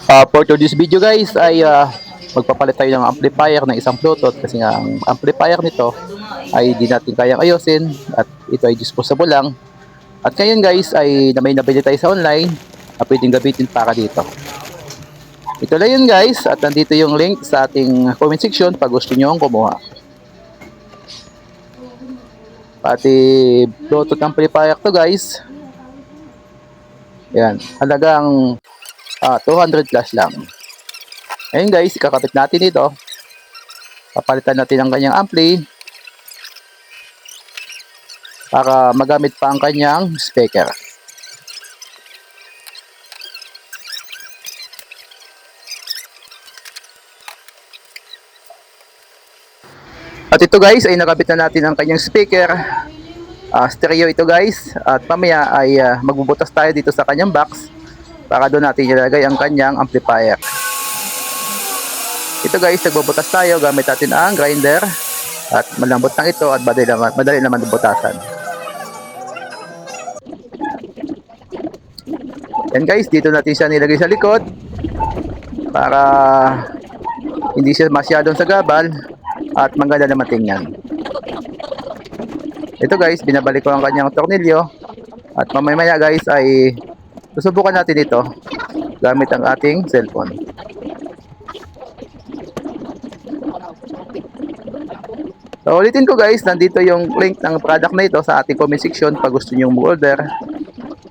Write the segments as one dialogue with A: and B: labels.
A: For today's video guys ay magpapalit tayo ng amplifier ng isang Bluetooth kasi nga ang amplifier nito ay di natin kayang ayusin at ito ay disposable lang. At ngayon guys ay may nabili tayo sa online na pwedeng gamitin para dito. Ito lang yun guys at nandito yung link sa ating comment section pag gusto nyo kumuha. Pati Bluetooth amplifier to guys. Yan, halagang 200 plus lang. Ngayon guys, ikakabit natin ito. Papalitan natin ang kanyang ampli para magamit pa ang kanyang speaker. At ito guys, ay nakabit na natin ang kanyang speaker. Stereo ito guys. At mamaya ay magbubutas tayo dito sa kanyang box para doon natin ilagay ang kanyang amplifier. Ito guys, nagbubutas tayo gamit natin ang grinder. At malambot lang ito at madali naman butasan. Yan guys, dito natin siya nilagay sa likod para hindi siya masyadong sagabal at maganda naman tingnan. Ito guys, binabalik ko ang kanyang tornilyo at mamaya guys ay susubukan natin ito gamit ang ating cellphone. So ulitin ko guys, nandito yung link ng product na ito sa ating comment section pag gusto nyo mag-order.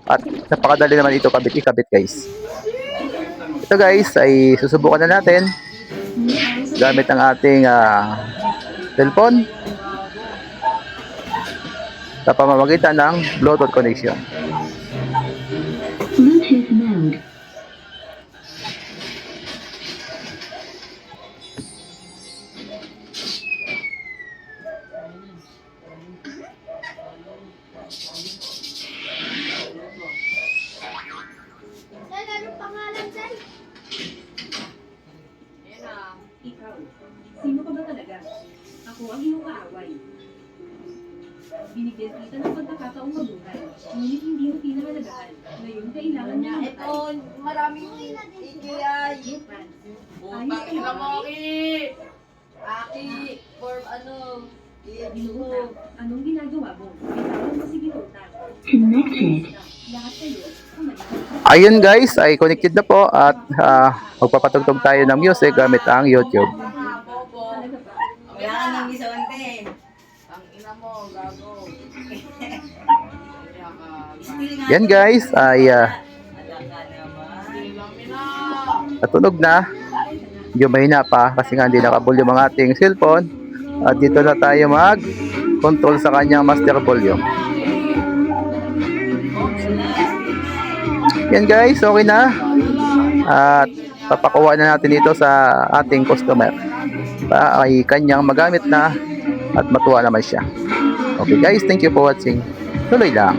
A: At napakadali naman ito kabit-ikabit guys. Ito guys ay susubukan na natin gamit ang ating cellphone sa pamamagitan ng Bluetooth connection.
B: Bluetooth mode.
C: Anong pangalan dyan?
B: Ikaw, sino ka ba talaga? Ako ang iyong kaaway. Binigyan kita ng pagkakataong mabuhay, ngunit hindi mo pinahalagahan. Ngayon, kailangan niya ang
C: Ito, maraming AKI.
B: Ayos ka
C: Ina
B: ba?
C: mo, Aki, for ano,
B: Ginutang, anong ginagawa mo? Bitawan mo si Ginutang.
D: Connected.
B: Lahat kayo, kumalit.
A: Ayun guys, ay connected na po at magpapatugtog tayo ng music gamit ang YouTube.
C: bobo.
B: Talaga ba?
E: Wala ka nang bisonte.
C: Ang ina mo, gago.
A: Yan guys, ay natunog na. Medyo mahina pa kasi nga hindi nakabull yung mga ating cellphone. At dito na tayo mag-control sa kanyang master volume. Yan guys, okay na. At papakuha na natin ito sa ating customer para ay kanyang magamit na at matuwa naman siya. Okay guys, thank you for watching. Tuloy lang.